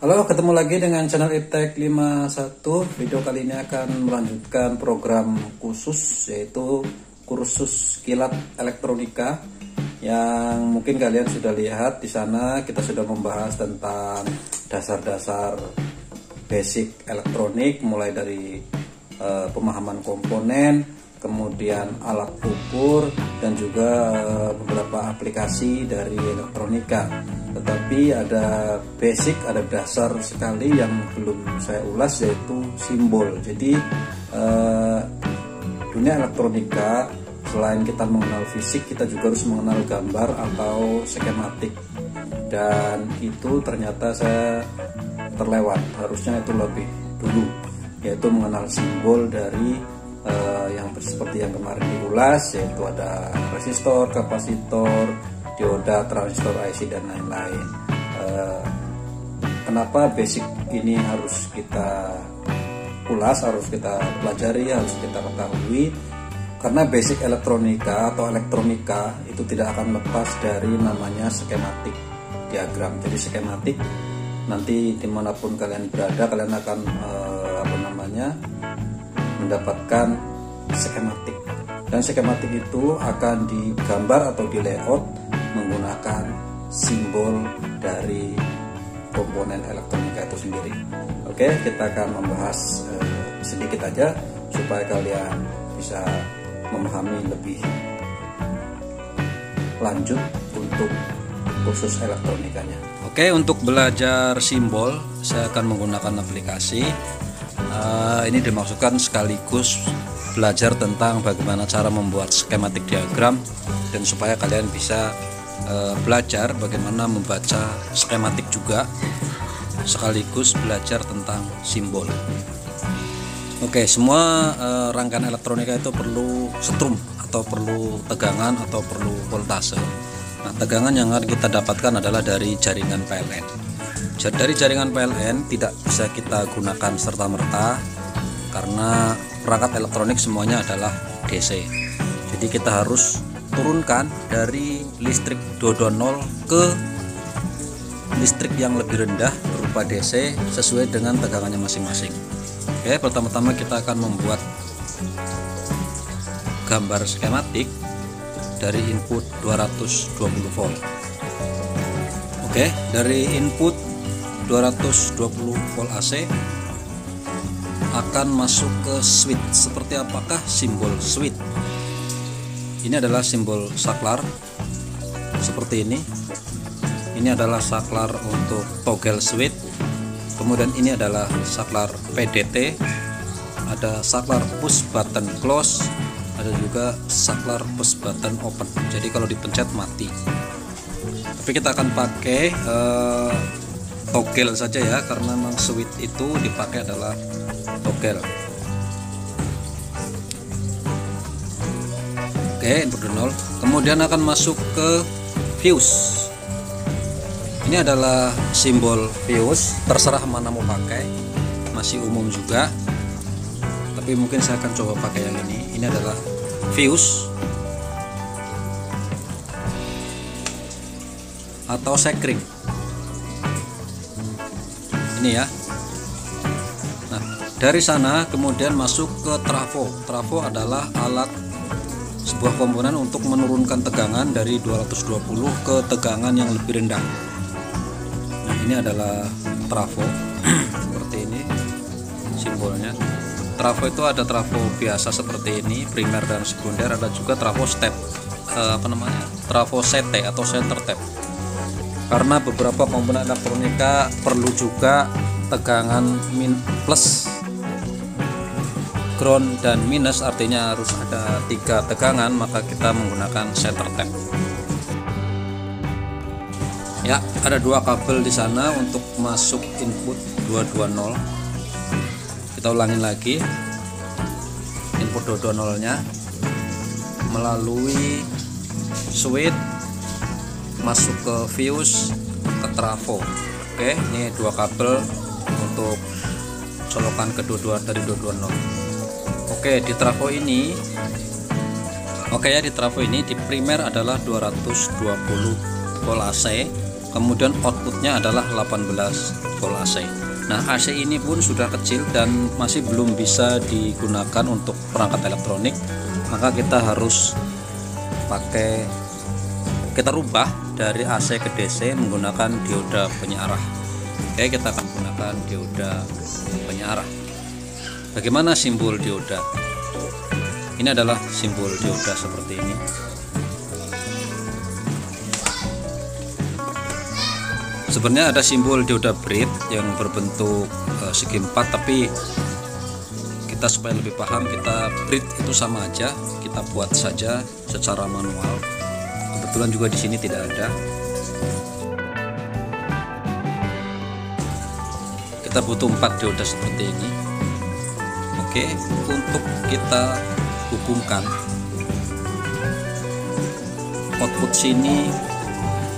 Halo, ketemu lagi dengan channel Iptek 51. Video kali ini akan melanjutkan program khusus, yaitu kursus kilat elektronika. Yang mungkin kalian sudah lihat di sana, kita sudah membahas tentang dasar-dasar basic elektronik, mulai dari pemahaman komponen, kemudian alat ukur, dan juga beberapa aplikasi dari elektronika. Tetapi ada basic, ada dasar sekali yang belum saya ulas, yaitu simbol. Jadi dunia elektronika, selain kita mengenal fisik, kita juga harus mengenal gambar atau skematik. Dan itu ternyata saya terlewat, harusnya itu lebih dulu, yaitu mengenal simbol dari yang seperti yang kemarin diulas, yaitu ada resistor, kapasitor, dioda, transistor, IC, dan lain-lain. Kenapa basic ini harus kita ulas, harus kita pelajari, harus kita ketahui? Karena basic elektronika atau elektronika itu tidak akan lepas dari namanya skematik diagram. Jadi skematik, nanti dimanapun kalian berada, kalian akan mendapatkan skematik. Dan skematik itu akan digambar atau di layout menggunakan simbol dari komponen elektronika itu sendiri. Oke, kita akan membahas sedikit aja supaya kalian bisa memahami lebih lanjut untuk kursus elektronikanya. Oke, untuk belajar simbol saya akan menggunakan aplikasi. Ini dimaksudkan sekaligus belajar tentang bagaimana cara membuat skematik diagram, dan supaya kalian bisa belajar bagaimana membaca skematik juga, sekaligus belajar tentang simbol. Oke, semua rangkaian elektronika itu perlu setrum atau perlu tegangan atau perlu voltase. Nah, tegangan yang akan kita dapatkan adalah dari jaringan PLN. Dari jaringan PLN tidak bisa kita gunakan serta-merta karena perangkat elektronik semuanya adalah DC. Jadi kita harus turunkan dari listrik 220 ke listrik yang lebih rendah berupa DC sesuai dengan tegangannya masing-masing. Oke, pertama-tama kita akan membuat gambar skematik dari input 220 volt. Oke, dari input 220 volt AC akan masuk ke switch. Seperti apakah simbol switch? Ini adalah simbol saklar seperti ini. Ini adalah saklar untuk toggle switch. Kemudian ini adalah saklar PDT. Ada saklar push button close. Ada juga saklar push button open. Jadi kalau dipencet mati. Tapi kita akan pakai toggle saja ya, karena memang switch itu dipakai adalah toggle. Oke, input 0. Kemudian akan masuk ke fuse. Ini adalah simbol fuse, terserah mana mau pakai, masih umum juga. Tapi mungkin saya akan coba pakai yang ini. Ini adalah fuse atau sekring. Ini ya. Nah, dari sana kemudian masuk ke trafo. Trafo adalah alat, sebuah komponen untuk menurunkan tegangan dari 220 ke tegangan yang lebih rendah. Nah, ini adalah trafo. Seperti ini simbolnya. Trafo itu ada trafo biasa seperti ini, primer dan sekunder, ada juga trafo step, trafo CT atau center tap. Karena beberapa komponen elektronika perlu juga tegangan plus, ground, dan minus, artinya harus ada 3 tegangan, maka kita menggunakan center tap. Ya, ada 2 kabel di sana untuk masuk input 220. Kita ulangin lagi input 220 nya melalui switch masuk ke fuse, ke trafo. Oke, ini 2 kabel untuk colokan kedua dari 220. Oke, di trafo ini di primer adalah 220 volt AC, kemudian outputnya adalah 18 volt AC. Nah, AC ini pun sudah kecil dan masih belum bisa digunakan untuk perangkat elektronik, maka kita harus kita rubah dari AC ke DC menggunakan dioda penyearah. Oke, kita akan menggunakan dioda penyearah. Bagaimana simbol dioda? Ini adalah simbol dioda seperti ini. Sebenarnya ada simbol dioda BRID yang berbentuk segi 4, tapi kita supaya lebih paham, kita BRID itu sama aja, kita buat saja secara manual. Kebetulan juga di sini tidak ada. Kita butuh 4 dioda seperti ini. Oke, untuk kita hubungkan output sini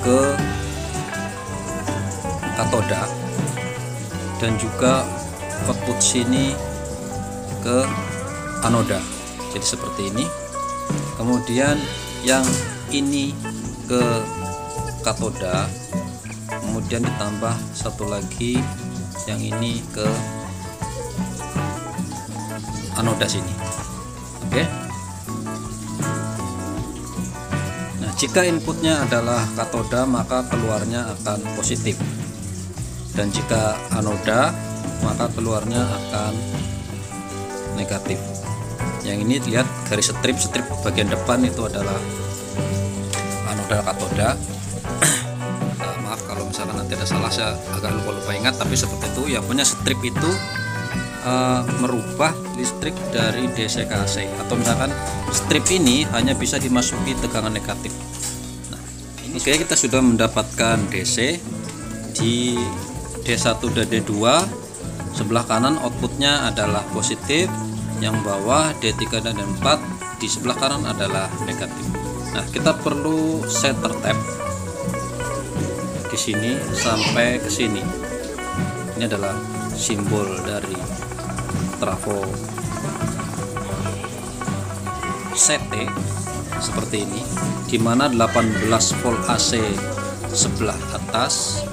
ke katoda dan juga output sini ke anoda. Jadi seperti ini. Kemudian yang ini ke katoda, kemudian ditambah satu lagi yang ini ke anoda sini. Oke. Nah, jika inputnya adalah katoda, maka keluarnya akan positif, dan jika anoda, maka keluarnya akan negatif. Yang ini lihat garis strip bagian depan itu adalah anoda katoda. Maaf kalau misalkan nanti ada salah, saya agak lupa ingat, tapi seperti itu. Yang punya strip itu merubah listrik dari DC ke AC, atau misalkan strip ini hanya bisa dimasuki tegangan negatif. Nah, ini kita sudah mendapatkan DC di D1 dan D2. Sebelah kanan outputnya adalah positif, yang bawah D3 dan D4 di sebelah kanan adalah negatif. Nah, kita perlu center tap di sini sampai ke sini. Ini adalah simbol dari trafo CT seperti ini, di mana 18 volt AC sebelah atas,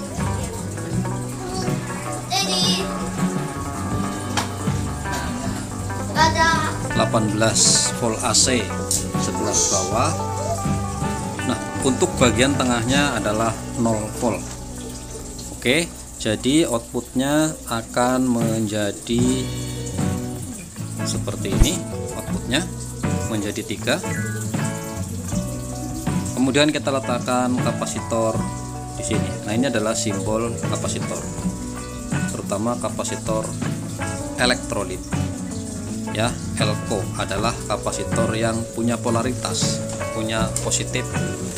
18 volt AC sebelah bawah. Nah, untuk bagian tengahnya adalah 0 volt. Oke, jadi outputnya akan menjadi seperti ini. Outputnya menjadi 3. Kemudian kita letakkan kapasitor di sini. Nah, ini adalah simbol kapasitor, terutama kapasitor elektrolit. Ya, elko adalah kapasitor yang punya polaritas, punya positif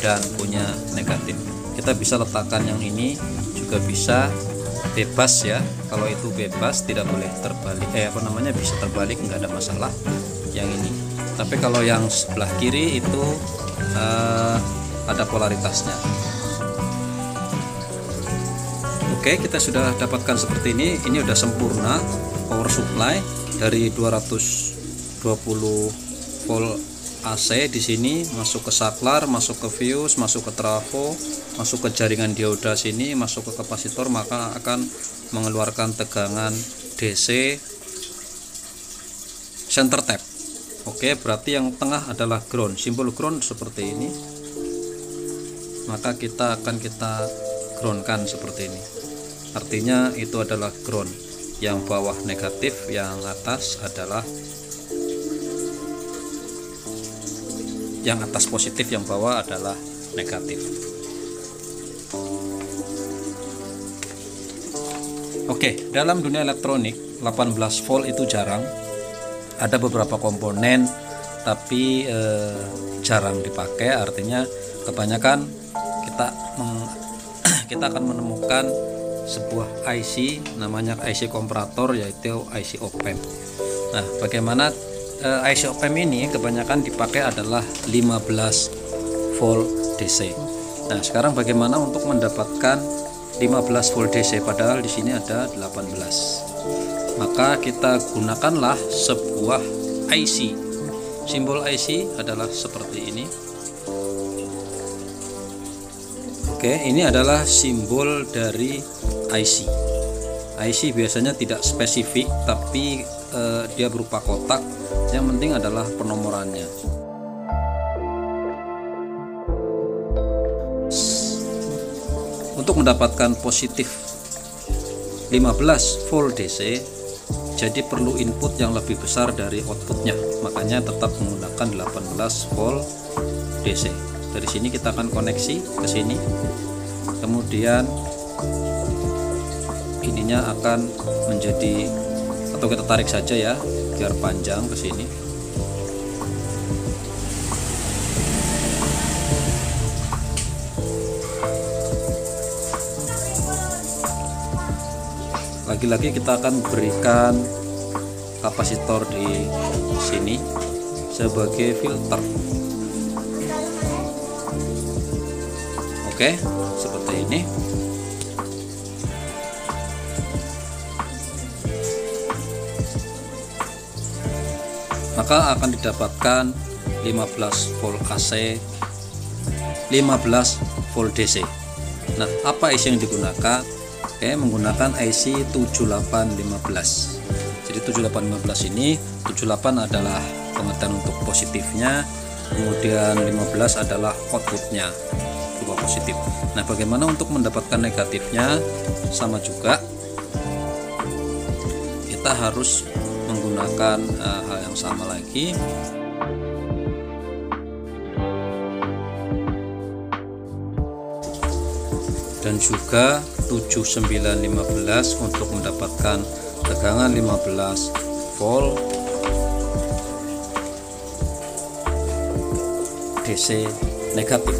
dan punya negatif. Kita bisa letakkan yang ini, juga bisa bebas ya. Kalau itu bebas, tidak boleh terbalik, bisa terbalik, nggak ada masalah yang ini. Tapi kalau yang sebelah kiri itu ada polaritasnya. Oke, kita sudah dapatkan seperti ini. Ini udah sempurna power supply dari 220 volt AC di sini, masuk ke saklar, masuk ke fuse, masuk ke trafo, masuk ke jaringan dioda sini, masuk ke kapasitor, maka akan mengeluarkan tegangan DC center tap. Oke, berarti yang tengah adalah ground, simbol ground seperti ini. Maka kita groundkan seperti ini. Artinya itu adalah ground. Yang bawah negatif, yang atas adalah positif, yang bawah adalah negatif. Oke, dalam dunia elektronik 18 volt itu jarang. Ada beberapa komponen tapi jarang dipakai. Artinya kebanyakan kita akan menemukan sebuah IC, namanya IC komparator, yaitu IC op-amp. Nah, bagaimana IC op-amp ini kebanyakan dipakai adalah 15 volt DC. Nah, sekarang bagaimana untuk mendapatkan 15 volt DC, padahal di sini ada 18. Maka kita gunakanlah sebuah IC. Simbol IC adalah seperti ini. Oke, ini adalah simbol dari IC. IC biasanya tidak spesifik, tapi dia berupa kotak. Yang penting adalah penomorannya. Untuk mendapatkan positif 15 volt DC, jadi perlu input yang lebih besar dari outputnya, makanya tetap menggunakan 18 volt DC. Dari sini kita akan koneksi ke sini, kemudian ininya akan menjadi, atau kita tarik saja ya biar panjang ke sini. Lagi-lagi kita akan berikan kapasitor di sini sebagai filter. Oke, seperti ini. Maka akan didapatkan 15 volt AC, 15 volt DC. Nah, apa IC yang digunakan? Oke, menggunakan IC 7815. Jadi 7815 ini, 78 adalah pengetan untuk positifnya, kemudian 15 adalah outputnya berupa positif. Nah, bagaimana untuk mendapatkan negatifnya? Sama juga, kita harus menggunakan hal yang sama lagi. Dan juga 7915 untuk mendapatkan tegangan 15 volt DC negatif.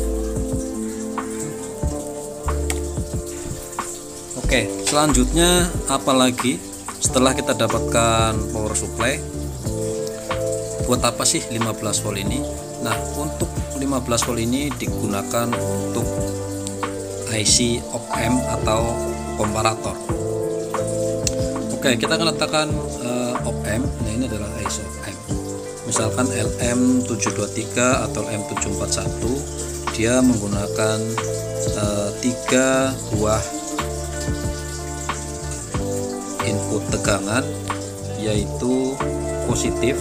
Oke, selanjutnya apalagi setelah kita dapatkan power supply, buat apa sih 15 volt ini? Nah, untuk 15 volt ini digunakan untuk IC op-amp atau komparator. Oke, kita akan letakkan op-amp. Nah, ini adalah IC op-amp. Misalkan LM723 atau LM741, dia menggunakan 3 buah input tegangan, yaitu positif,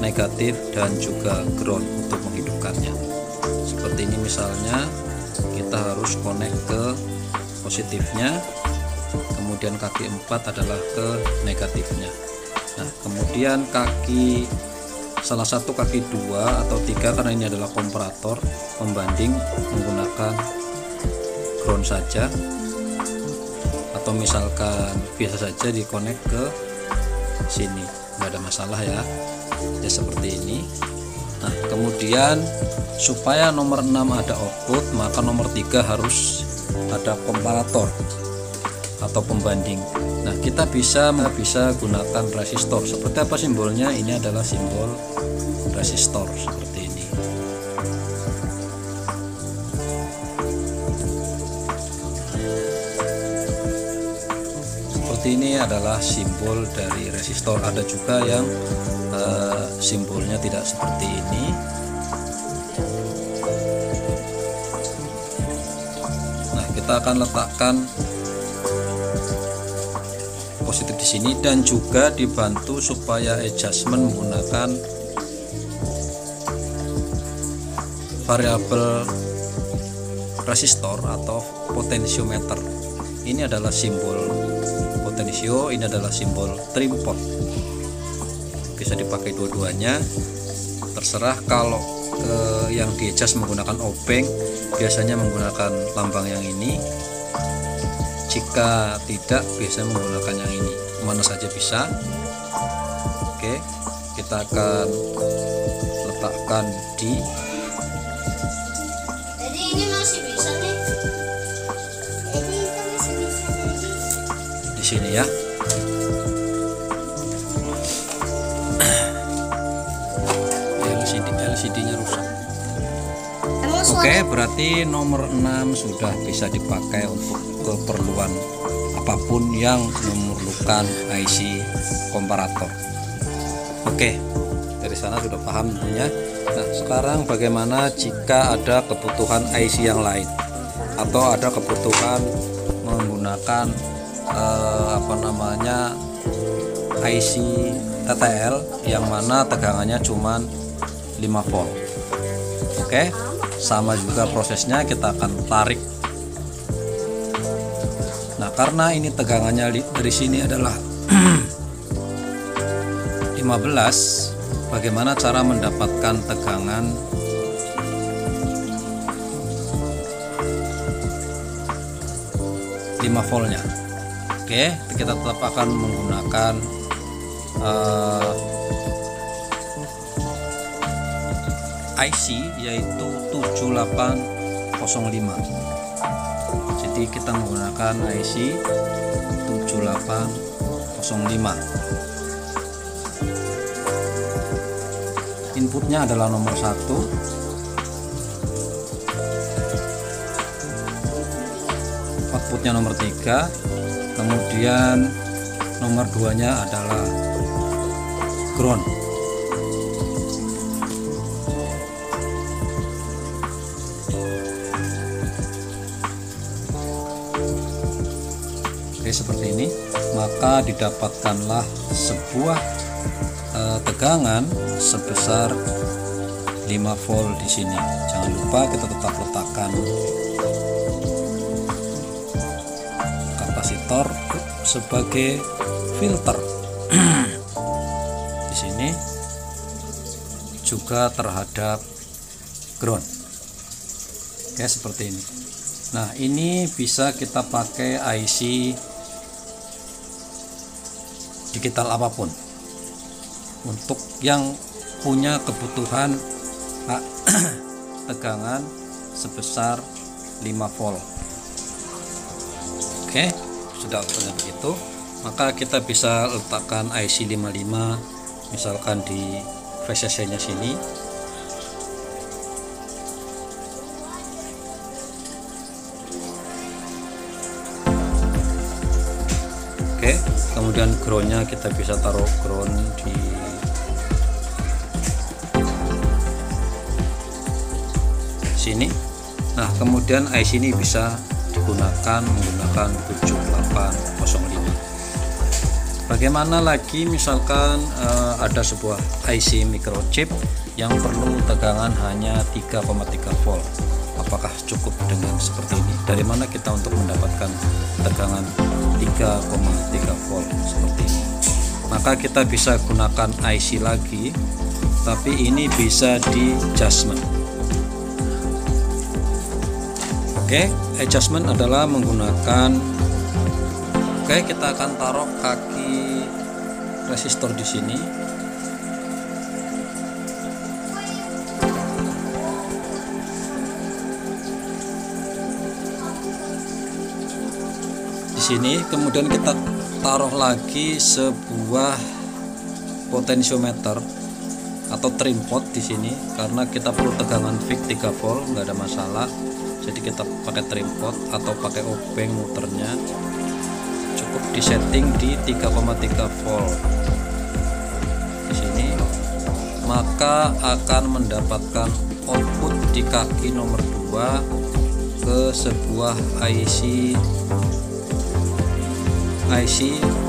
negatif, dan juga ground untuk menghidupkannya. Seperti ini misalnya, kita harus connect ke positifnya, kemudian kaki 4 adalah ke negatifnya. Nah, kemudian kaki salah satu kaki 2 atau 3, karena ini adalah komparator pembanding, menggunakan ground saja, atau misalkan biasa saja di connect ke sini, nggak ada masalah ya. Ya seperti ini. Nah, kemudian supaya nomor 6 ada output, maka nomor 3 harus ada komparator atau pembanding. Nah, kita bisa gunakan resistor. Seperti apa simbolnya? Ini adalah simbol resistor seperti ini. Seperti ini adalah simbol dari resistor. Ada juga yang simbolnya tidak seperti ini. Nah, kita akan letakkan positif di sini, dan juga dibantu supaya adjustment menggunakan variabel resistor atau potensiometer. Ini adalah simbol potensio, ini adalah simbol trim pot. Bisa dipakai dua-duanya, terserah. Kalau yang di adjust menggunakan obeng, biasanya menggunakan lambang yang ini. Jika tidak, biasanya menggunakan yang ini. Mana saja bisa. Oke, kita akan letakkan di. Jadi ini masih bisa nih. Jadi itu masih bisa lagi. Di sini ya. LCD-nya rusak. Oke, berarti nomor 6 sudah bisa dipakai untuk keperluan apapun yang memerlukan IC komparator. Oke, dari sana sudah paham tentunya. Nah, sekarang bagaimana jika ada kebutuhan IC yang lain atau ada kebutuhan menggunakan IC TTL yang mana tegangannya cuma 5 volt. Oke, sama juga prosesnya, kita akan tarik. Nah, karena ini tegangannya dari sini adalah 15, bagaimana cara mendapatkan tegangan voltnya? Oke, kita tetap akan menggunakan IC yaitu 7805. Jadi kita menggunakan IC 7805. Inputnya adalah nomor 1. Outputnya nomor 3, kemudian nomor 2 nya adalah ground. Oke, seperti ini, maka didapatkanlah sebuah tegangan sebesar 5 volt di sini. Jangan lupa kita tetap letakkan kapasitor sebagai filter di sini juga terhadap ground. Oke, seperti ini. Nah, ini bisa kita pakai IC digital apapun untuk yang punya kebutuhan tegangan sebesar 5 volt. Oke, sudah begitu, maka kita bisa letakkan IC 55 misalkan di VCC nya sini. Oke, kemudian groundnya kita bisa taruh ground di sini. Nah, kemudian IC ini bisa digunakan menggunakan 7805. Bagaimana lagi misalkan ada sebuah IC microchip yang perlu tegangan hanya 3,3 volt. Apakah cukup dengan seperti ini? Dari mana kita untuk mendapatkan tegangan 3,3 volt seperti ini? Maka kita bisa gunakan IC lagi, tapi ini bisa di adjustment. Oke, adjustment adalah menggunakan, kita akan taruh kaki resistor di sini. Di sini, kemudian kita taruh lagi sebuah potensiometer atau trim pot di sini, karena kita perlu tegangan fix 3 volt, nggak ada masalah. Jadi kita pakai trim pot atau pakai obeng muternya, cukup disetting di 3,3 volt di sini, maka akan mendapatkan output di kaki nomor 2 ke sebuah IC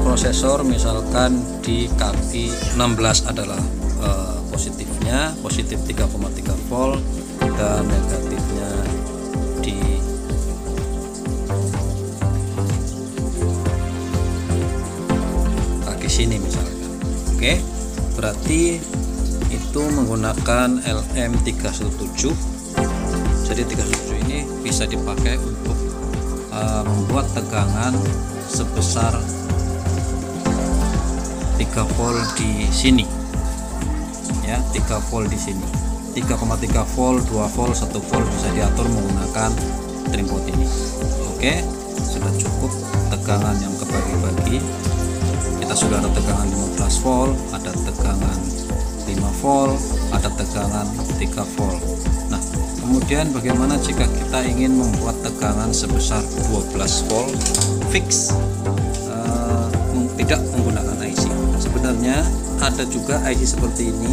prosesor. Misalkan di kaki 16 adalah positifnya, positif 3,3 volt, dan negatifnya di kaki sini misalkan. Oke, berarti itu menggunakan LM317. Jadi 317 ini bisa dipakai untuk membuat tegangan sebesar 3 volt di sini ya, 3 volt di sini, 3,3 volt, 2 volt, 1 volt bisa diatur menggunakan trim pot ini. Oke, sudah cukup tegangan yang kebagi-bagi. Kita sudah ada tegangan 15 volt, ada tegangan 5 volt, ada tegangan 3 volt. Nah, kemudian bagaimana jika kita ingin membuat tegangan sebesar 12 volt fix, tidak menggunakan IC? Sebenarnya ada juga IC seperti ini,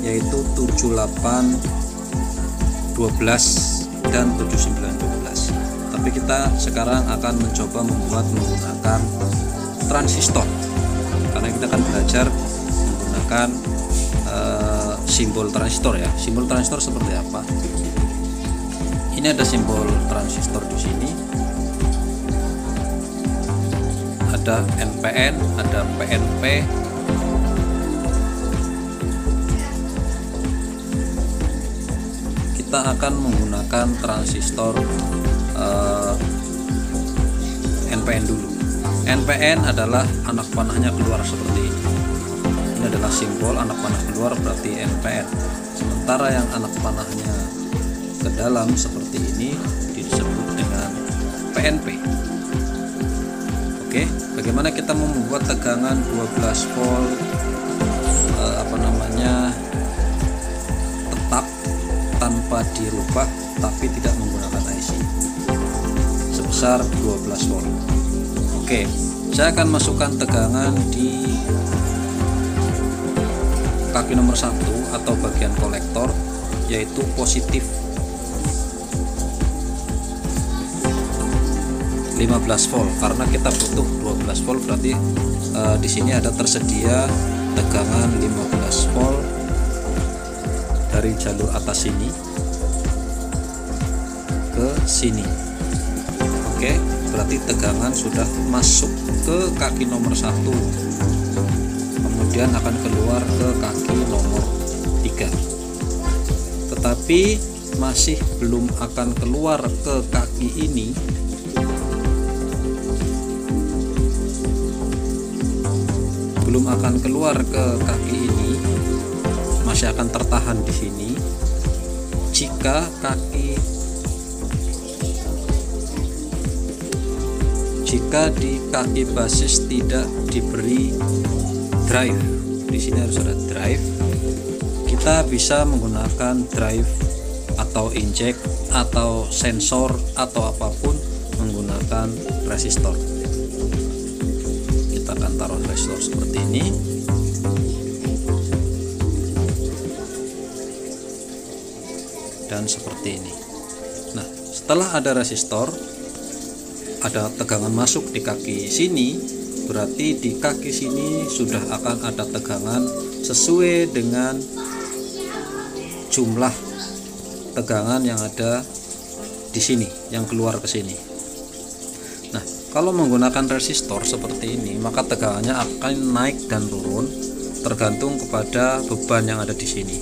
yaitu 7812 dan 7912. tapi kita sekarang akan mencoba membuat menggunakan transistor, karena kita akan belajar menggunakan simbol transistor ya. Simbol transistor seperti apa? Ini ada simbol transistor di sini. Ada NPN, ada PNP. Kita akan menggunakan transistor NPN dulu. NPN adalah anak panahnya keluar seperti ini. Ini adalah simbol anak panah keluar, berarti NPN. Sementara yang anak panahnya ke dalam seperti ini disebut dengan PNP. Oke, bagaimana kita membuat tegangan 12 volt tetap tanpa dirubah tapi tidak menggunakan IC sebesar 12 volt. Oke, saya akan masukkan tegangan di kaki nomor 1 atau bagian kolektor, yaitu positif 15 volt, karena kita butuh 12 volt, berarti di sini ada tersedia tegangan 15 volt dari jalur atas sini ke sini. Oke, berarti tegangan sudah masuk ke kaki nomor 1, kemudian akan keluar ke kaki nomor 3, tetapi masih belum akan keluar ke kaki ini. Belum akan keluar ke kaki ini, masih akan tertahan di sini jika di kaki basis tidak diberi drive. Di sini harus ada drive. Kita bisa menggunakan drive atau injek atau sensor atau apapun menggunakan resistor. Kita akan taruh resistor seperti ini. Dan seperti ini. Nah, setelah ada resistor, ada tegangan masuk di kaki sini, berarti di kaki sini sudah akan ada tegangan sesuai dengan jumlah tegangan yang ada di sini, yang keluar ke sini. Nah, kalau menggunakan resistor seperti ini, maka tegangannya akan naik dan turun tergantung kepada beban yang ada di sini.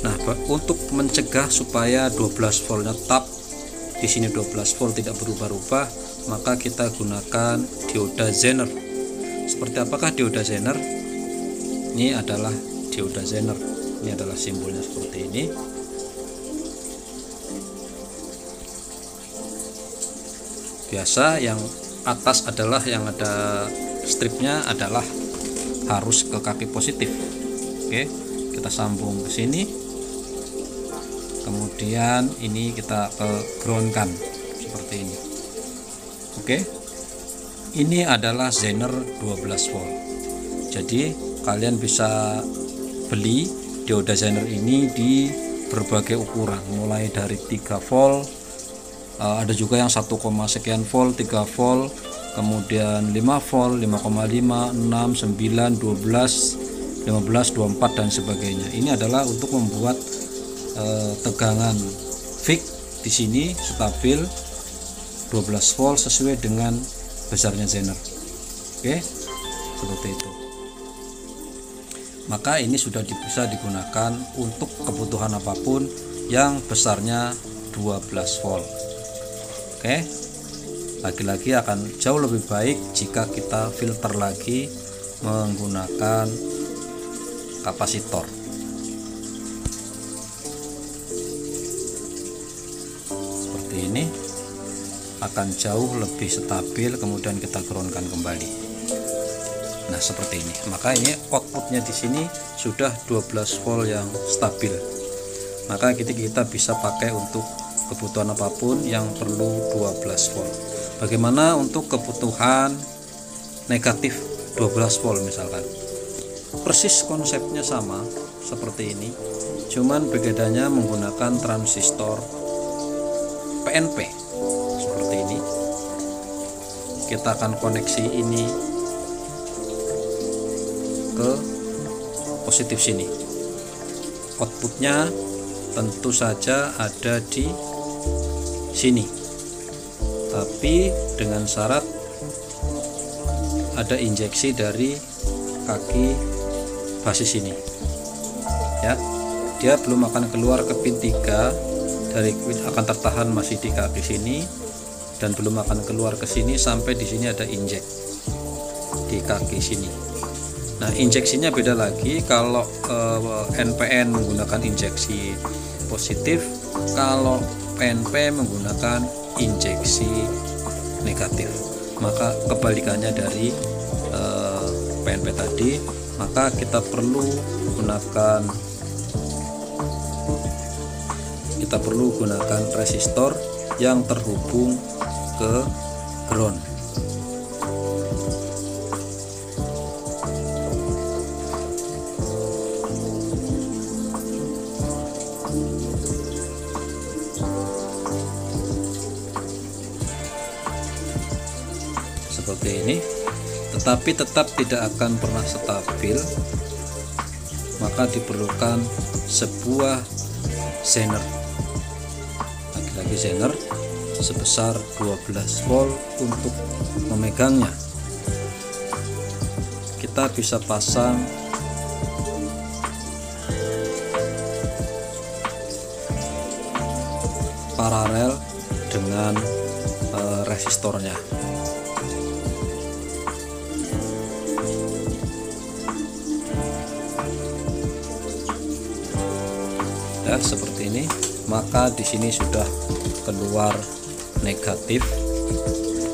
Nah, untuk mencegah supaya 12 voltnya tetap di sini, 12 volt tidak berubah-ubah, maka kita gunakan dioda Zener. Seperti apakah dioda Zener? Ini adalah dioda Zener. Ini adalah simbolnya seperti ini. Biasa yang atas adalah yang ada stripnya adalah harus ke kaki positif. Oke, kita sambung ke sini. Kemudian ini kita ke groundkan seperti ini. Oke, ini adalah Zener 12 volt. Jadi kalian bisa beli dioda Zener ini di berbagai ukuran, mulai dari 3 volt, ada juga yang 1, sekian volt, 3 volt, kemudian 5 volt, 5,5, 6, 9, 12, 15, 24 dan sebagainya. Ini adalah untuk membuat tegangan fix di sini stabil 12 volt sesuai dengan besarnya Zener. Oke, seperti itu. Maka ini sudah bisa digunakan untuk kebutuhan apapun yang besarnya 12 volt. Oke, lagi-lagi akan jauh lebih baik jika kita filter lagi menggunakan kapasitor. Seperti ini akan jauh lebih stabil, kemudian kita groundkan kembali. Nah, seperti ini. Maka ini outputnya di sini sudah 12 volt yang stabil. Maka kita bisa pakai untuk kebutuhan apapun yang perlu 12 volt. Bagaimana untuk kebutuhan negatif 12 volt misalkan? Persis konsepnya sama seperti ini, cuman bedanya menggunakan transistor PNP seperti ini. kita akan koneksi ini ke positif sini. Outputnya tentu saja ada di sini, tapi dengan syarat ada injeksi dari kaki basis ini ya. Dia belum akan keluar ke pin 3 dari akan tertahan masih di kaki sini, dan belum akan keluar ke sini sampai di sini ada injek di kaki sini. Nah, injeksinya beda lagi. Kalau NPN menggunakan injeksi positif, kalau PNP menggunakan injeksi negatif. Maka kebalikannya dari PNP tadi, maka kita perlu gunakan resistor yang terhubung ke ground. Seperti ini, tetapi tetap tidak akan pernah stabil, maka diperlukan sebuah zener, lagi-lagi zener sebesar 12 volt untuk memegangnya. Kita bisa pasang paralel dengan resistornya. Ya, seperti ini. Maka di sini sudah keluar negatif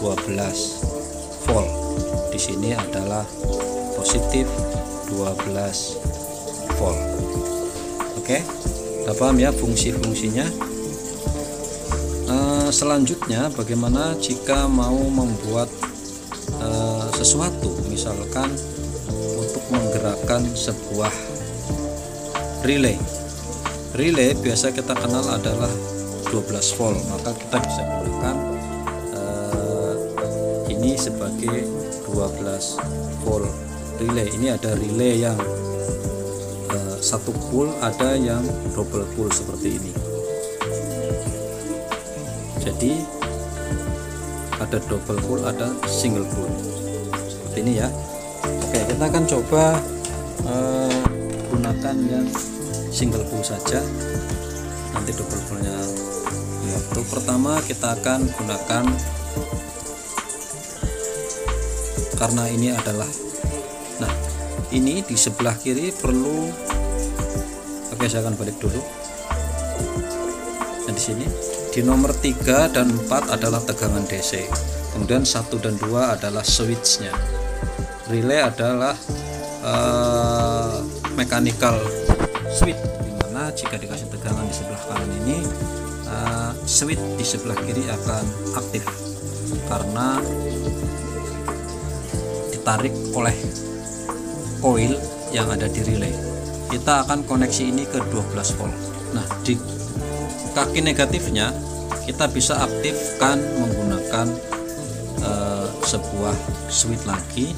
12 volt. Di sini adalah positif 12 volt. Oke, udah paham ya fungsi-fungsinya. Selanjutnya, bagaimana jika mau membuat sesuatu, misalkan untuk menggerakkan sebuah relay. Relay biasa kita kenal adalah 12 volt, maka kita bisa gunakan ini sebagai 12 volt relay. Ini ada relay yang satu pool, ada yang double pool seperti ini. Jadi ada double pool, ada single pool seperti ini ya. Oke, kita akan coba gunakan yang single pool saja, nanti double poolnya waktu. Pertama kita akan gunakan, karena ini adalah, nah ini di sebelah kiri perlu, oke saya akan balik dulu. Nah di sini di nomor 3 dan 4 adalah tegangan DC, kemudian 1 dan 2 adalah switchnya. Relay adalah mechanical switch, dimana jika dikasih tegangan di sebelah kanan ini, switch di sebelah kiri akan aktif karena ditarik oleh coil yang ada di relay. Kita akan koneksi ini ke 12 volt. Nah di kaki negatifnya kita bisa aktifkan menggunakan sebuah switch lagi,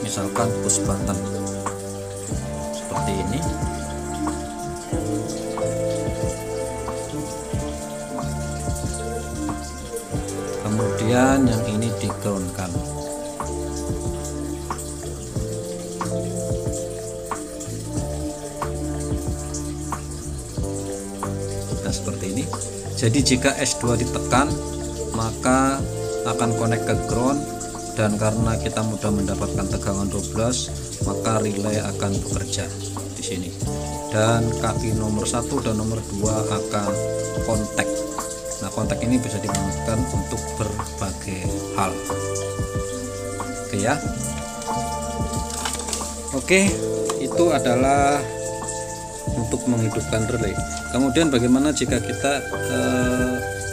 misalkan push button seperti ini. Kemudian yang ini di groundkan. Nah seperti ini. Jadi jika S2 ditekan maka akan connect ke ground, dan karena kita mudah mendapatkan tegangan 12 maka relay akan bekerja di sini, dan kaki nomor 1 dan nomor 2 akan kontak. Nah kontak ini bisa digunakan untuk berbagai hal. Oke ya. Oke, itu adalah untuk menghidupkan relay. Kemudian bagaimana jika kita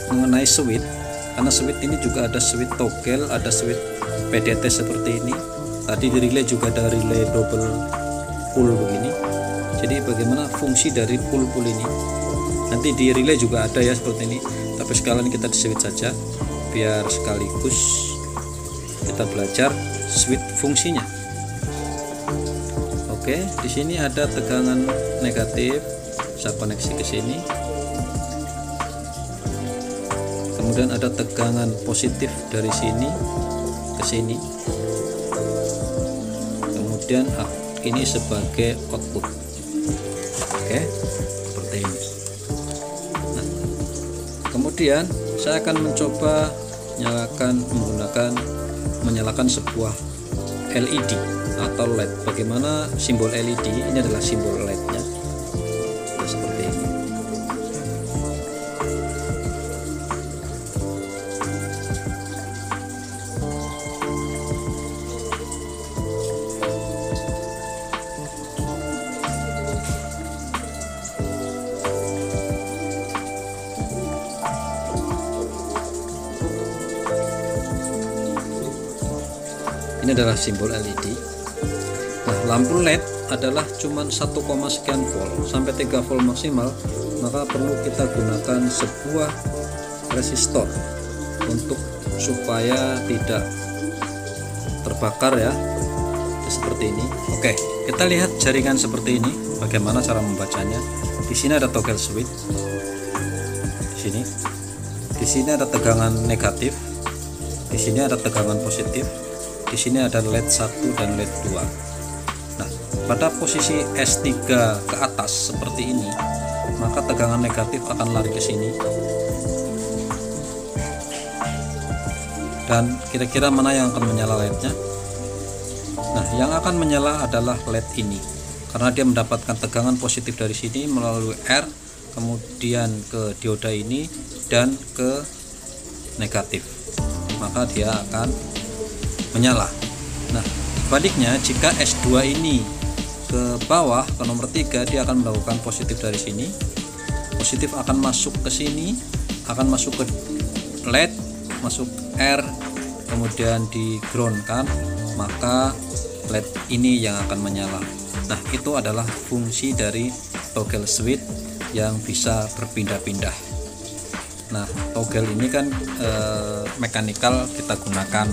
mengenai switch, karena switch ini juga ada switch toggle, ada switch PDT seperti ini. Tadi di relay juga ada relay double pull begini. Jadi bagaimana fungsi dari pull ini? Nanti di relay juga ada ya seperti ini, tapi sekalian kita di switch saja biar sekaligus kita belajar switch fungsinya. Oke, di sini ada tegangan negatif, saya koneksi ke sini. Kemudian ada tegangan positif dari sini ke sini. Kemudian ini sebagai output. Oke, seperti ini. Nah, kemudian saya akan mencoba menyalakan sebuah LED atau LED. Bagaimana simbol LED? Ini adalah simbol LED-nya. Seperti ini. Ini adalah simbol LED. Nah, lampu LED adalah cuman 1, sekian volt sampai 3 volt maksimal, maka perlu kita gunakan sebuah resistor untuk supaya tidak terbakar ya. Seperti ini. Oke, kita lihat jaringan seperti ini. Bagaimana cara membacanya? Di sini ada toggle switch. Di sini. Di sini ada tegangan negatif. Di sini ada tegangan positif. Di sini ada LED 1 dan LED 2. Nah, pada posisi S3 ke atas seperti ini, maka tegangan negatif akan lari ke sini. Dan kira-kira mana yang akan menyala LED-nya? Nah, yang akan menyala adalah LED ini, karena dia mendapatkan tegangan positif dari sini melalui R, kemudian ke dioda ini dan ke negatif, maka dia akan menyala. Nah, baliknya jika S2 ini ke bawah ke nomor 3, dia akan melakukan positif dari sini. Positif akan masuk ke sini, akan masuk ke LED, masuk R, kemudian di ground kan, maka LED ini yang akan menyala. Nah, itu adalah fungsi dari toggle switch yang bisa berpindah-pindah. Nah, toggle ini kan mekanikal, kita gunakan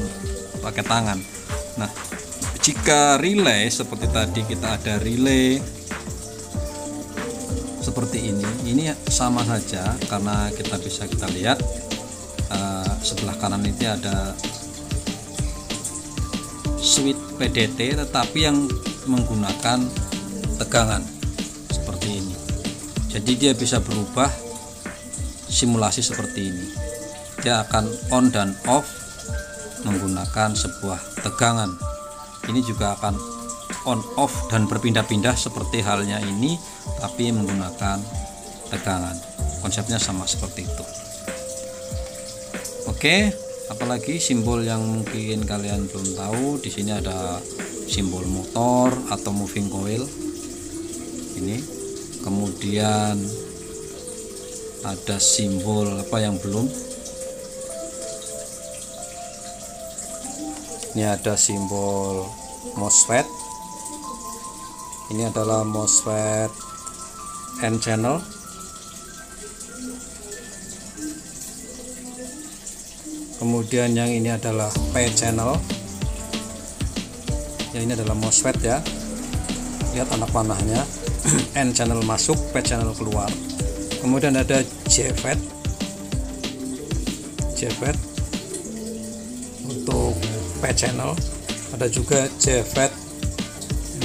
pakai tangan. Nah, jika relay seperti tadi, kita ada relay seperti ini sama saja, karena kita lihat sebelah kanan itu ada switch PDT, tetapi yang menggunakan tegangan seperti ini. Jadi dia bisa berubah simulasi seperti ini. Dia akan on dan off menggunakan sebuah tegangan. Ini juga akan on off dan berpindah-pindah seperti halnya ini, tapi menggunakan tegangan. Konsepnya sama seperti itu. Oke, apalagi simbol yang mungkin kalian belum tahu, di sini ada simbol motor atau moving coil. Ini. Kemudian ada simbol apa yang belum? Ini ada simbol MOSFET. Ini adalah MOSFET N channel. Kemudian yang ini adalah P channel. Yang ini adalah MOSFET ya. Lihat anak panahnya. N channel masuk, P channel keluar. Kemudian ada JFET. JFET untuk P channel, ada juga JFET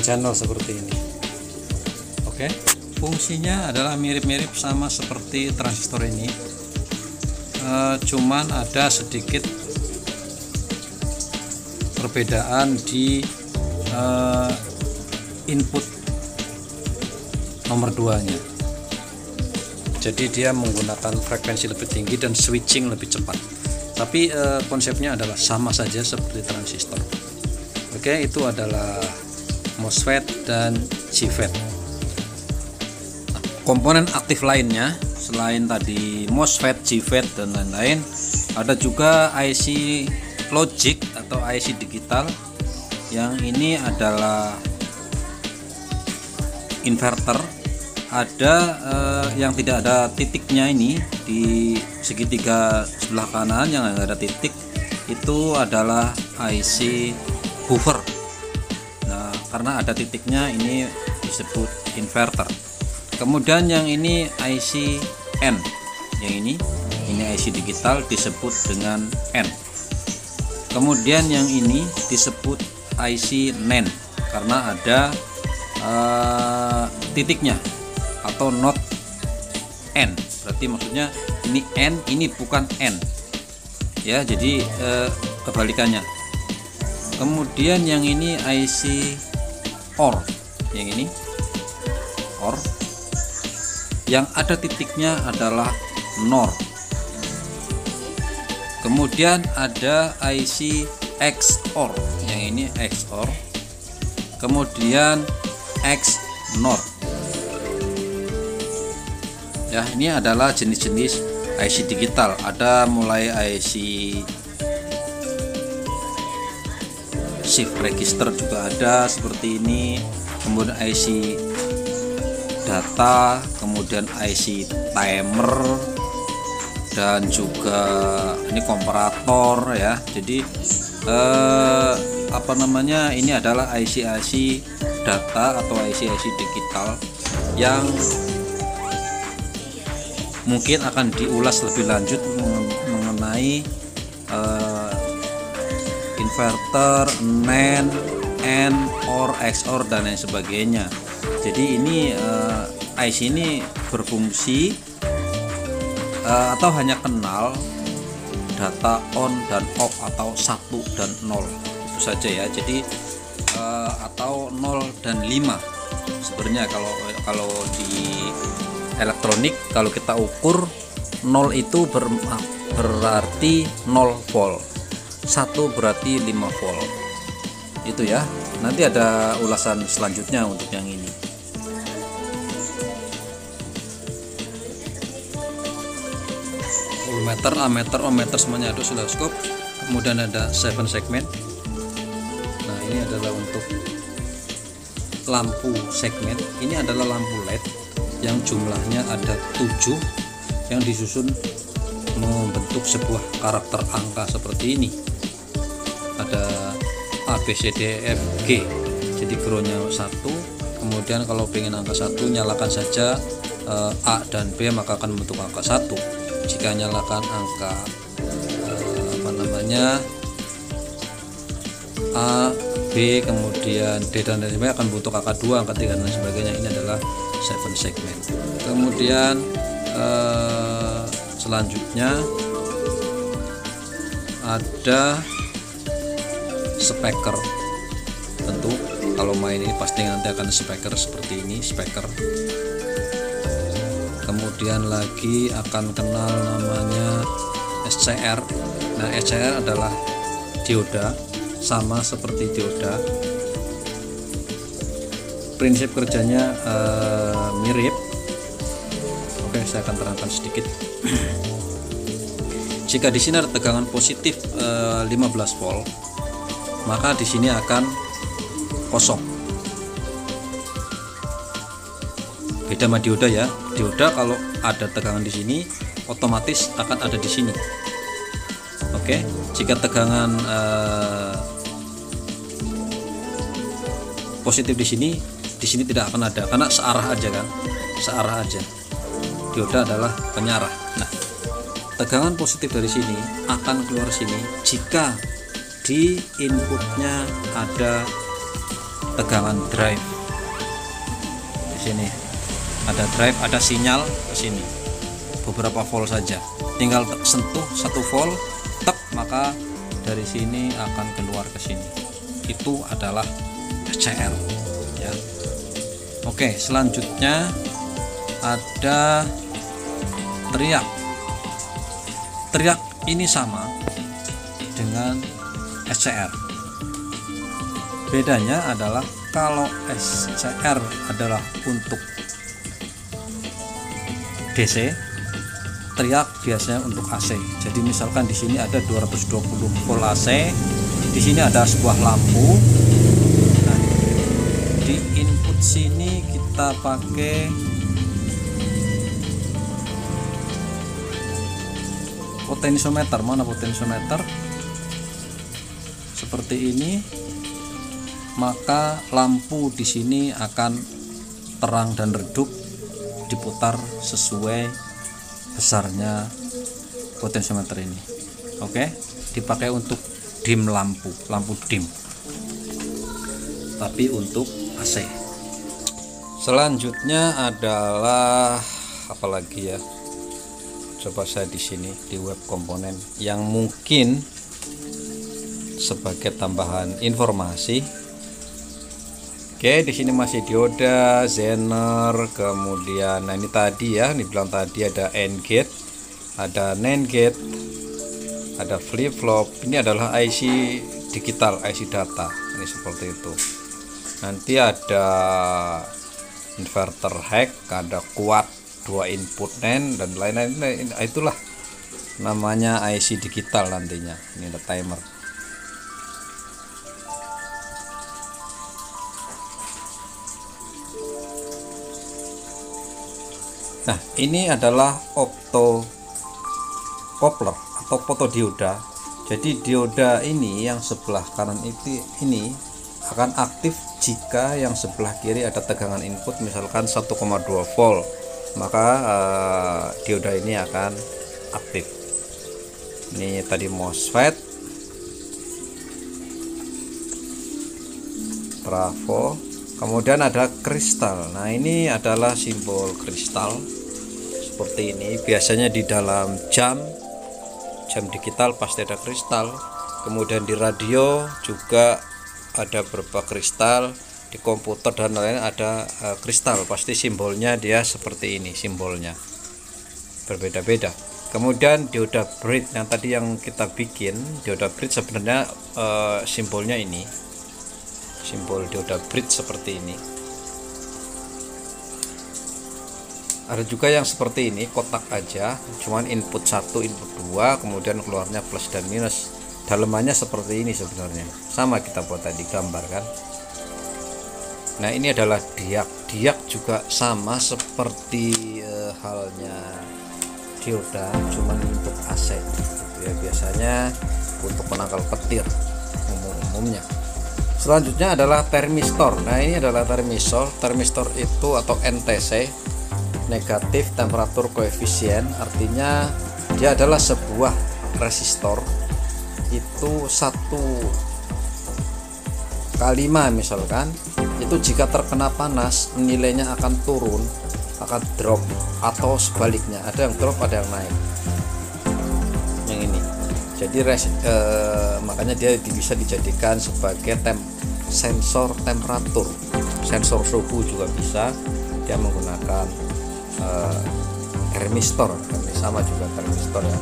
channel seperti ini. Oke, fungsinya adalah mirip-mirip sama seperti transistor ini, cuman ada sedikit perbedaan di input nomor 2 nya. Jadi dia menggunakan frekuensi lebih tinggi dan switching lebih cepat. Tapi konsepnya adalah sama saja seperti transistor. Oke, itu adalah MOSFET dan JFET. Nah, komponen aktif lainnya selain tadi MOSFET, JFET dan lain-lain, ada juga IC logic atau IC digital. Yang ini adalah inverter. Ada yang tidak ada titiknya ini di segitiga sebelah kanan yang nggak ada titik, itu adalah IC buffer. Nah, karena ada titiknya ini disebut inverter. Kemudian yang ini IC N, yang ini IC digital disebut dengan N. Kemudian yang ini disebut IC NAND karena ada titiknya atau not N, berarti maksudnya ini N, ini bukan N ya, jadi kebalikannya. Kemudian yang ini IC OR, yang ini OR, yang ada titiknya adalah NOR. Kemudian ada IC XOR, yang ini XOR. Kemudian XNOR. Ya, ini adalah jenis-jenis IC digital. Ada mulai IC shift register juga ada seperti ini. Kemudian IC data, kemudian IC timer, dan juga ini komparator ya. Jadi ini adalah IC-IC data atau IC-IC digital yang mungkin akan diulas lebih lanjut mengenai inverter, NAND, AND, OR, XOR dan lain sebagainya. Jadi ini IC ini berfungsi atau hanya kenal data on dan off atau 1 dan 0 itu saja ya. Jadi atau 0 dan 5 sebenarnya. Kalau di elektronik, kalau kita ukur 0 itu berarti 0 volt, 1 berarti 5 volt itu ya. Nanti ada ulasan selanjutnya untuk yang ini. Voltmeter, ammeter, ohmmeter semuanya ada, oscilloscope. Kemudian ada 7 segmen. Nah, ini adalah untuk lampu segmen. Ini adalah lampu LED yang jumlahnya ada 7 yang disusun membentuk sebuah karakter angka seperti ini. Ada A, B, C, D, E, F, G. Jadi groundnya 1. Kemudian kalau pengen angka 1, nyalakan saja A dan B, maka akan membentuk angka 1. Jika nyalakan angka A, B, kemudian D dan lain sebagainya akan membentuk angka 2, angka 3 dan lain sebagainya. Ini adalah 7 segmen. Kemudian selanjutnya ada speaker. Tentu kalau main ini pasti nanti akan speaker seperti ini, speaker. Kemudian lagi akan kenal namanya SCR. Nah, SCR adalah dioda, sama seperti dioda. Prinsip kerjanya mirip. Oke, saya akan terangkan sedikit. Jika di sini ada tegangan positif 15 volt, maka di sini akan kosong. Beda sama dioda ya. Dioda kalau ada tegangan di sini, otomatis akan ada di sini. Oke, jika tegangan positif di sini tidak akan ada karena searah aja kan, searah aja. Dioda adalah penyarah. Nah, tegangan positif dari sini akan keluar sini jika di inputnya ada tegangan drive. Di sini ada drive, ada sinyal ke sini. Beberapa volt saja. Tinggal sentuh 1 volt, tek, maka dari sini akan keluar ke sini. Itu adalah SCR ya. Oke, selanjutnya ada teriak. Teriak ini sama dengan SCR. Bedanya adalah kalau SCR adalah untuk DC, teriak biasanya untuk AC. Jadi misalkan di sini ada 220 volt AC, di sini ada sebuah lampu. Nah, di input sini kita pakai potentiometer. Mana potentiometer? seperti ini, maka lampu di sini akan terang dan redup diputar sesuai besarnya potensiometer ini. Oke, dipakai untuk dim lampu dim, tapi untuk AC. Selanjutnya adalah apalagi ya, coba saya di sini di web komponen yang mungkin sebagai tambahan informasi. Oke, di sini masih dioda, zener, kemudian nah ini tadi ya, dibilang tadi ada AND gate, ada NAND gate, ada flip flop. Ini adalah IC digital, IC data. Ini seperti itu. Nanti ada inverter hack, ada kuat 2 input NAND dan lain-lain. Itulah namanya IC digital nantinya. Ini ada timer. Nah, ini adalah optocoupler atau fotodioda. Jadi dioda ini yang sebelah kanan ini akan aktif jika yang sebelah kiri ada tegangan input misalkan 1,2 volt, maka dioda ini akan aktif. Ini tadi MOSFET, trafo, kemudian ada kristal. Nah, ini adalah simbol kristal seperti ini. Biasanya di dalam jam digital pasti ada kristal. Kemudian di radio juga ada beberapa kristal, di komputer dan lain ada kristal. Pasti simbolnya dia seperti ini, simbolnya berbeda-beda. Kemudian dioda bridge yang tadi yang kita bikin, dioda bridge sebenarnya simbolnya ini, simbol dioda bridge seperti ini. Ada juga yang seperti ini, kotak aja, cuman input 1, input 2, kemudian keluarnya plus dan minus. Dalemannya seperti ini sebenarnya, sama kita buat tadi gambar kan. Nah, ini adalah diak juga sama seperti halnya dioda, cuman untuk AC ya, biasanya untuk penangkal petir umumnya. Selanjutnya adalah termistor. Nah, ini adalah termistor itu atau NTC, negatif temperatur koefisien, artinya dia adalah sebuah resistor. Itu 1/5 misalkan, itu jika terkena panas nilainya akan turun, akan drop, atau sebaliknya, ada yang drop ada yang naik. Yang ini jadi makanya dia bisa dijadikan sebagai sensor temperatur, sensor suhu juga bisa. Dia menggunakan termistor, ini sama juga termistor ya.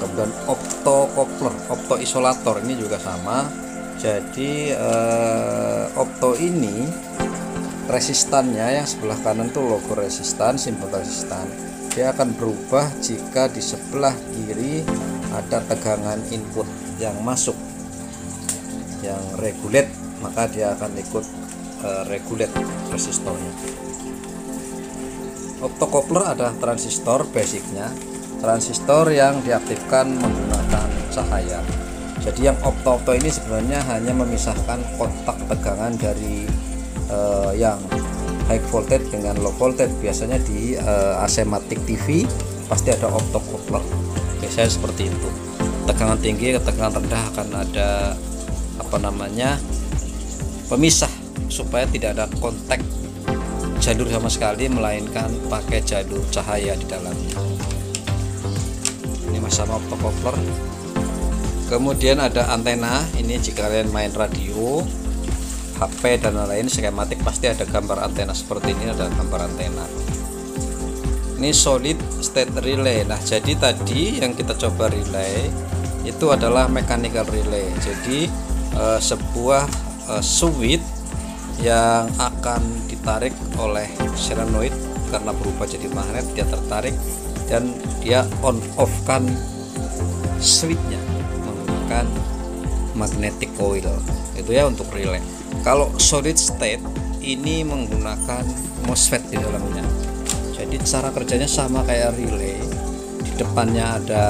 Kemudian optocoupler, optoisolator ini juga sama. Jadi opto ini resistannya yang sebelah kanan tuh logo resistan, simbol resistan. Dia akan berubah jika di sebelah kiri ada tegangan input yang masuk, yang regulate, maka dia akan ikut regulate resistornya. Optocoupler adalah transistor, basicnya transistor yang diaktifkan menggunakan cahaya. Jadi yang opto ini sebenarnya hanya memisahkan kontak tegangan dari yang high voltage dengan low voltage. Biasanya di AC-matic TV pasti ada optocoupler, biasanya seperti itu. Tegangan tinggi ke tegangan rendah akan ada pemisah supaya tidak ada kontak jalur sama sekali, melainkan pakai jalur cahaya di dalamnya. Ini sama optocoupler. Kemudian ada antena. Ini jika kalian main radio, HP dan lain-lain, skematik pasti ada gambar antena seperti ini, ada gambar antena. Ini solid state relay. Nah, jadi tadi yang kita coba relay itu adalah mechanical relay. Jadi sebuah switch yang akan ditarik oleh solenoid karena berubah jadi magnet, dia tertarik dan dia on off kan switchnya menggunakan magnetic coil. Itu ya untuk relay. Kalau solid state ini menggunakan MOSFET di dalamnya. Jadi cara kerjanya sama kayak relay. Di depannya ada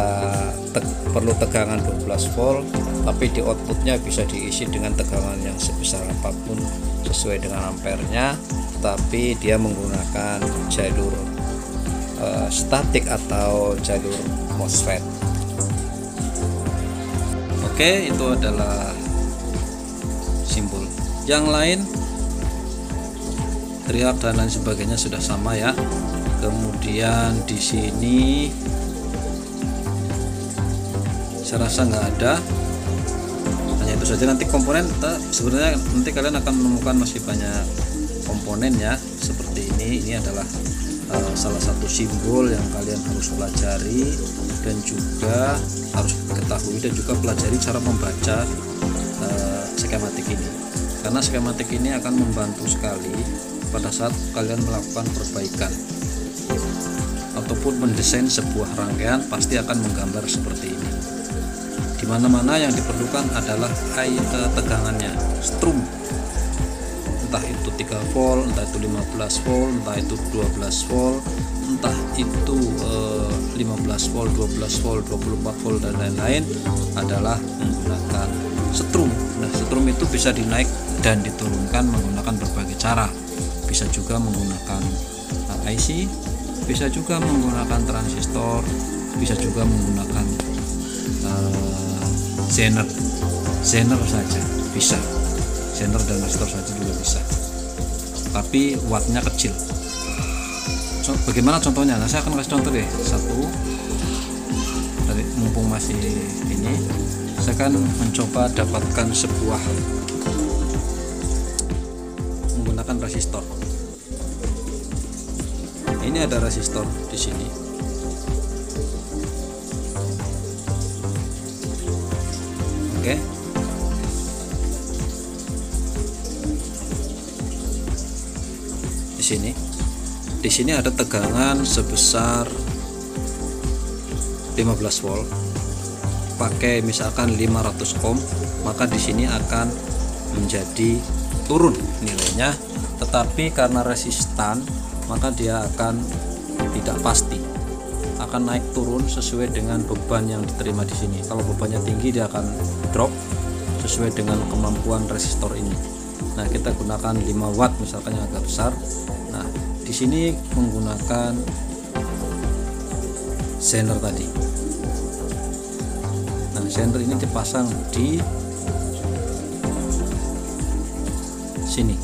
perlu tegangan 12 volt, tapi di outputnya bisa diisi dengan tegangan yang sebesar apapun sesuai dengan ampernya, tapi dia menggunakan jalur statik atau jalur MOSFET. Oke, itu adalah simbol. Yang lain triak dan lain sebagainya sudah sama ya. Kemudian di sini saya rasa nggak ada, hanya itu saja. Nanti komponen sebenarnya nanti kalian akan menemukan masih banyak komponen ya, seperti ini adalah salah satu simbol yang kalian harus pelajari dan juga harus ketahui, dan juga pelajari cara membaca skematik ini, karena skematik ini akan membantu sekali pada saat kalian melakukan perbaikan ataupun mendesain sebuah rangkaian. Pasti akan menggambar seperti ini. Dimana-mana yang diperlukan adalah tegangannya, strum, entah itu 3 volt, entah itu 15 volt, entah itu 12 volt, entah itu 15 volt, 12 volt, 24 volt dan lain-lain, adalah menggunakan strum. Nah, strum itu bisa dinaik dan diturunkan menggunakan berbagai cara. Bisa juga menggunakan IC, bisa juga menggunakan transistor, bisa juga menggunakan zener saja bisa, zener dan resistor saja juga bisa, tapi wattnya kecil. Bagaimana contohnya? Nah, saya akan kasih contoh deh satu. Dari mumpung masih ini, saya akan mencoba dapatkan sebuah menggunakan resistor. Ini ada resistor di sini. Oke. Di sini ada tegangan sebesar 15 volt. Pakai misalkan 500 ohm, maka di sini akan menjadi turun nilainya, tetapi karena resistan maka dia akan tidak pasti, akan naik turun sesuai dengan beban yang diterima di sini. Kalau bebannya tinggi dia akan drop sesuai dengan kemampuan resistor ini. Nah, kita gunakan 5 watt misalkan yang agak besar. Nah, di sini menggunakan zener tadi. Nah, zener ini dipasang di sini.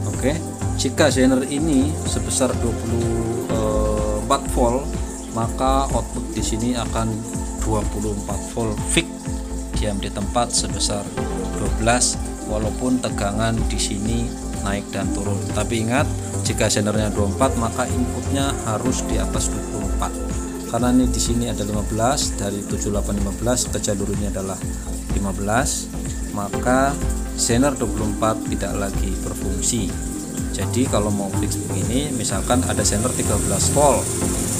Oke, jika zener ini sebesar 24 volt, maka output di sini akan 24 volt fix, diam di tempat sebesar 12, walaupun tegangan di sini naik dan turun. Tapi ingat, jika zenernya 24 maka inputnya harus di atas 24. Karena ini di sini ada 15, dari 7815 ke jalur ini adalah 15, maka zener 24 tidak lagi berfungsi. Jadi kalau mau fix begini, misalkan ada zener 13 volt,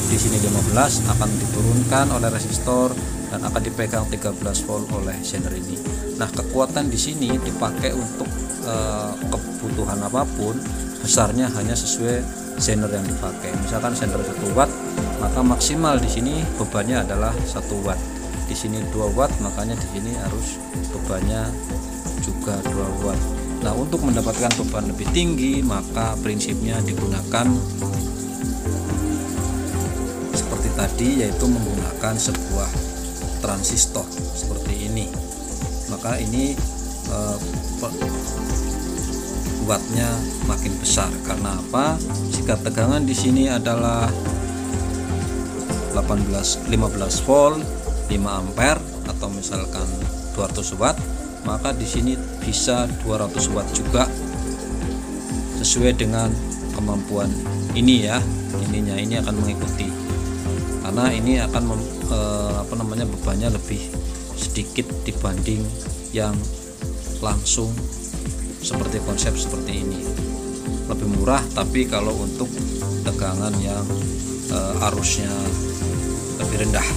di sini 15 akan diturunkan oleh resistor dan akan dipegang 13 volt oleh zener ini. Nah, kekuatan di sini dipakai untuk kebutuhan apapun, besarnya hanya sesuai zener yang dipakai. Misalkan zener 1 watt, maka maksimal di sini bebannya adalah 1 watt. Di sini 2 watt, makanya di sini harus bebannya juga 2 watt. Nah, untuk mendapatkan beban lebih tinggi, maka prinsipnya digunakan seperti tadi, yaitu menggunakan sebuah transistor seperti ini. Maka ini wattnya makin besar. Karena apa? Jika tegangan di sini adalah 15 volt 5 ampere atau misalkan 200 watt, maka di sini bisa 200 watt juga sesuai dengan kemampuan ini ya. Ini akan mengikuti, karena ini akan bebannya lebih sedikit dibanding yang langsung seperti konsep seperti ini. Lebih murah, tapi kalau untuk tegangan yang arusnya lebih rendah.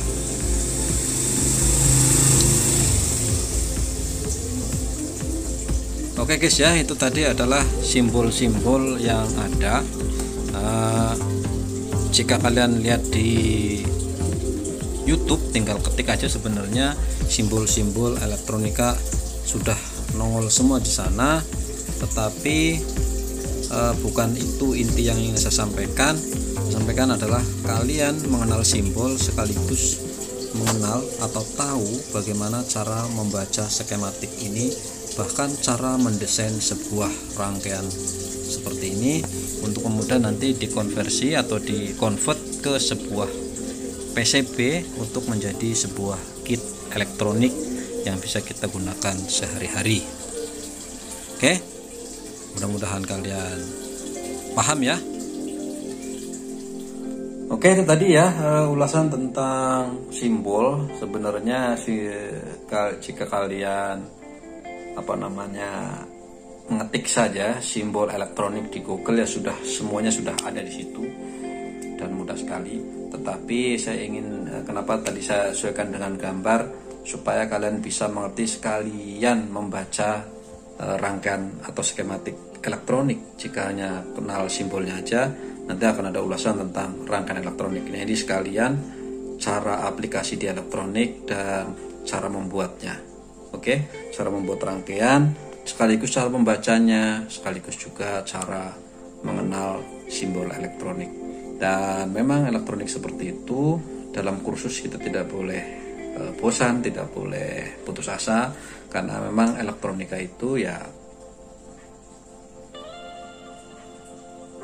Oke guys ya, itu tadi adalah simbol-simbol yang ada. Jika kalian lihat di YouTube, tinggal ketik aja, sebenarnya simbol-simbol elektronika sudah nongol semua di sana. Tetapi bukan itu inti yang ingin saya sampaikan. Sampaikan adalah kalian mengenal simbol sekaligus mengenal atau tahu bagaimana cara membaca skematik ini, bahkan cara mendesain sebuah rangkaian seperti ini untuk kemudian nanti dikonversi atau dikonvert ke sebuah PCB untuk menjadi sebuah kit elektronik yang bisa kita gunakan sehari-hari. Oke, mudah-mudahan kalian paham ya. Oke, itu tadi ya ulasan tentang simbol. Sebenarnya jika kalian mengetik saja simbol elektronik di Google ya semuanya sudah ada di situ dan mudah sekali. Tetapi saya ingin kenapa tadi saya sesuaikan dengan gambar supaya kalian bisa mengerti sekalian membaca rangkaian atau skematik elektronik. Jika hanya kenal simbolnya aja, nanti akan ada ulasan tentang rangkaian elektronik. Nah, ini sekalian cara aplikasi di elektronik dan cara membuatnya. Oke, cara membuat rangkaian, sekaligus cara membacanya, sekaligus juga cara mengenal simbol elektronik. Dan memang elektronik seperti itu, dalam kursus kita tidak boleh bosan, tidak boleh putus asa, karena memang elektronika itu ya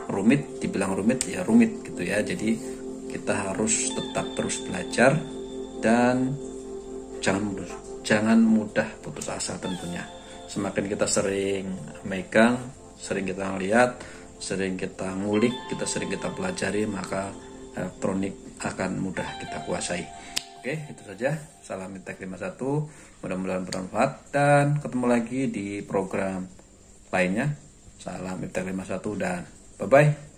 rumit, dibilang rumit ya rumit gitu ya. Jadi kita harus tetap terus belajar dan jangan mudah putus asa tentunya. Semakin kita sering megang, sering kita lihat, sering kita ngulik, sering kita pelajari, maka elektronik akan mudah kita kuasai. Oke, itu saja. Salam Iptek 51, mudah-mudahan bermanfaat dan ketemu lagi di program lainnya. Salam Iptek 51 dan bye-bye.